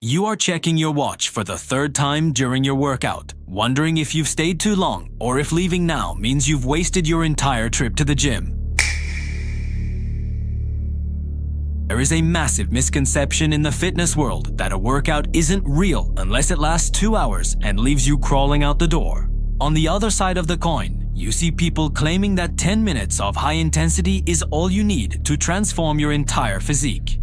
You are checking your watch for the third time during your workout, wondering if you've stayed too long or if leaving now means you've wasted your entire trip to the gym. There is a massive misconception in the fitness world that a workout isn't real unless it lasts 2 hours and leaves you crawling out the door. On the other side of the coin, you see people claiming that 10 minutes of high intensity is all you need to transform your entire physique.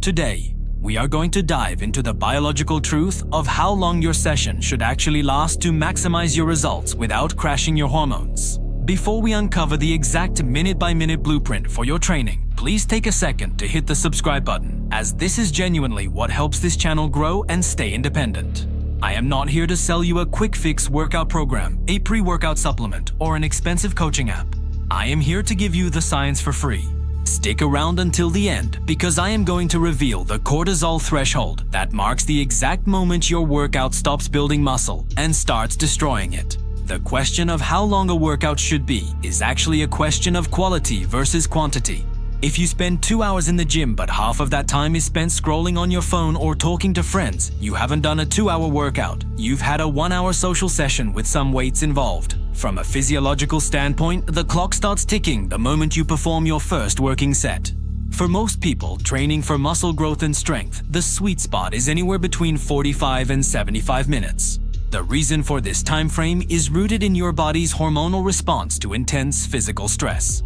Today, we are going to dive into the biological truth of how long your session should actually last to maximize your results without crashing your hormones. Before we uncover the exact minute-by-minute blueprint for your training, please take a second to hit the subscribe button, as this is genuinely what helps this channel grow and stay independent. I am not here to sell you a quick-fix workout program, a pre-workout supplement, or an expensive coaching app. I am here to give you the science for free. Stick around until the end, because I am going to reveal the cortisol threshold that marks the exact moment your workout stops building muscle and starts destroying it. The question of how long a workout should be is actually a question of quality versus quantity. If you spend 2 hours in the gym but half of that time is spent scrolling on your phone or talking to friends, you haven't done a 2-hour workout. You've had a 1-hour social session with some weights involved. From a physiological standpoint, the clock starts ticking the moment you perform your first working set. For most people training for muscle growth and strength, the sweet spot is anywhere between 45 and 75 minutes. The reason for this time frame is rooted in your body's hormonal response to intense physical stress.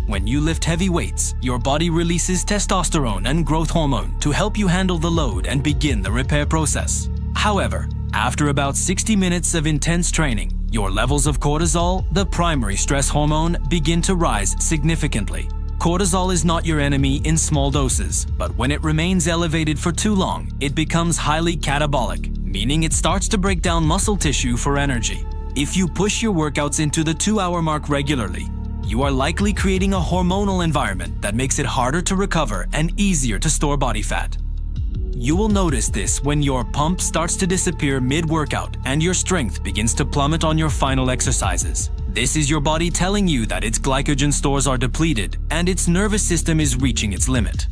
When you lift heavy weights, your body releases testosterone and growth hormone to help you handle the load and begin the repair process. However, after about 60 minutes of intense training, your levels of cortisol, the primary stress hormone, begin to rise significantly. Cortisol is not your enemy in small doses, but when it remains elevated for too long, it becomes highly catabolic, meaning it starts to break down muscle tissue for energy. If you push your workouts into the 2-hour mark regularly, you are likely creating a hormonal environment that makes it harder to recover and easier to store body fat. You will notice this when your pump starts to disappear mid-workout and your strength begins to plummet on your final exercises. This is your body telling you that its glycogen stores are depleted and its nervous system is reaching its limit.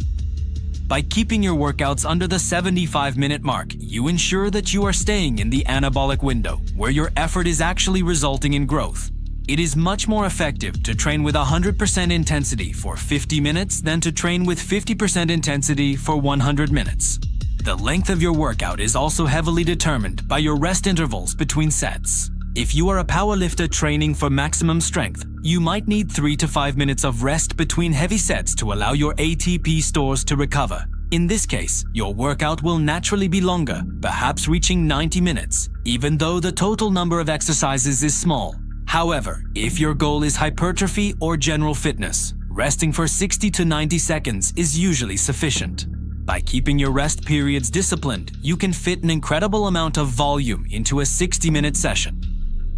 By keeping your workouts under the 75-minute mark, you ensure that you are staying in the anabolic window, where your effort is actually resulting in growth. It is much more effective to train with 100% intensity for 50 minutes than to train with 50% intensity for 100 minutes. The length of your workout is also heavily determined by your rest intervals between sets. If you are a powerlifter training for maximum strength, you might need 3 to 5 minutes of rest between heavy sets to allow your ATP stores to recover. In this case, your workout will naturally be longer, perhaps reaching 90 minutes, even though the total number of exercises is small. However, if your goal is hypertrophy or general fitness, resting for 60 to 90 seconds is usually sufficient. By keeping your rest periods disciplined, you can fit an incredible amount of volume into a 60-minute session.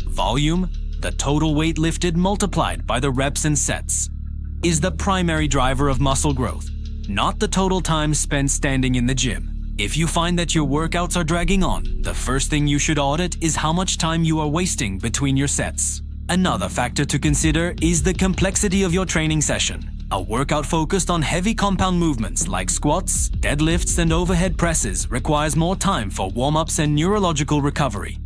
Volume, the total weight lifted multiplied by the reps and sets, is the primary driver of muscle growth, not the total time spent standing in the gym. If you find that your workouts are dragging on, the first thing you should audit is how much time you are wasting between your sets. Another factor to consider is the complexity of your training session. A workout focused on heavy compound movements like squats, deadlifts, and overhead presses requires more time for warm-ups and neurological recovery.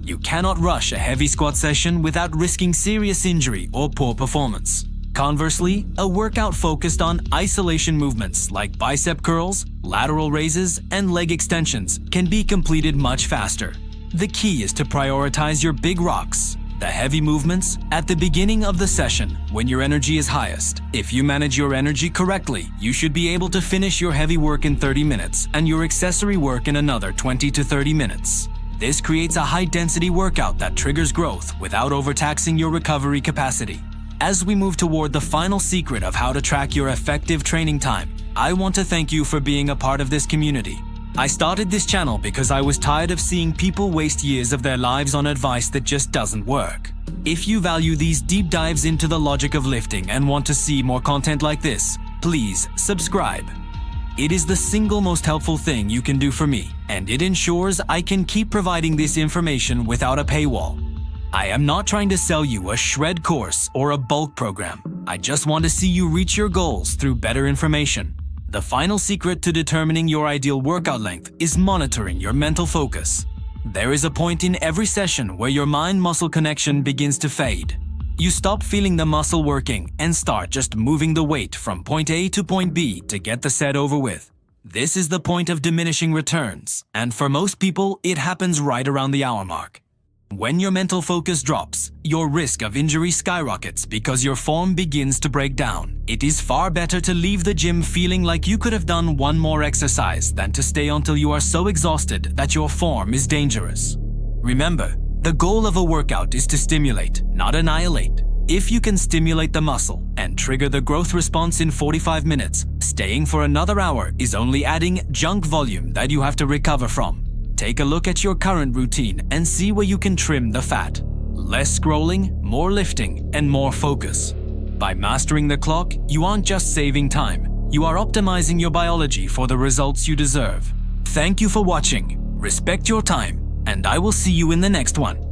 You cannot rush a heavy squat session without risking serious injury or poor performance. Conversely, a workout focused on isolation movements like bicep curls, lateral raises, and leg extensions can be completed much faster. The key is to prioritize your big rocks, the heavy movements, at the beginning of the session when your energy is highest. If you manage your energy correctly, you should be able to finish your heavy work in 30 minutes and your accessory work in another 20 to 30 minutes. This creates a high-density workout that triggers growth without overtaxing your recovery capacity. As we move toward the final secret of how to track your effective training time, I want to thank you for being a part of this community. I started this channel because I was tired of seeing people waste years of their lives on advice that just doesn't work. If you value these deep dives into the logic of lifting and want to see more content like this, please subscribe. It is the single most helpful thing you can do for me, and it ensures I can keep providing this information without a paywall. I am not trying to sell you a shred course or a bulk program. I just want to see you reach your goals through better information. The final secret to determining your ideal workout length is monitoring your mental focus. There is a point in every session where your mind-muscle connection begins to fade. You stop feeling the muscle working and start just moving the weight from point A to point B to get the set over with. This is the point of diminishing returns, and for most people, it happens right around the hour mark. When your mental focus drops, your risk of injury skyrockets because your form begins to break down. It is far better to leave the gym feeling like you could have done one more exercise than to stay until you are so exhausted that your form is dangerous. Remember, the goal of a workout is to stimulate, not annihilate. If you can stimulate the muscle and trigger the growth response in 45 minutes, staying for another hour is only adding junk volume that you have to recover from. Take a look at your current routine and see where you can trim the fat. Less scrolling, more lifting, and more focus. By mastering the clock, you aren't just saving time, you are optimizing your biology for the results you deserve. Thank you for watching, respect your time, and I will see you in the next one.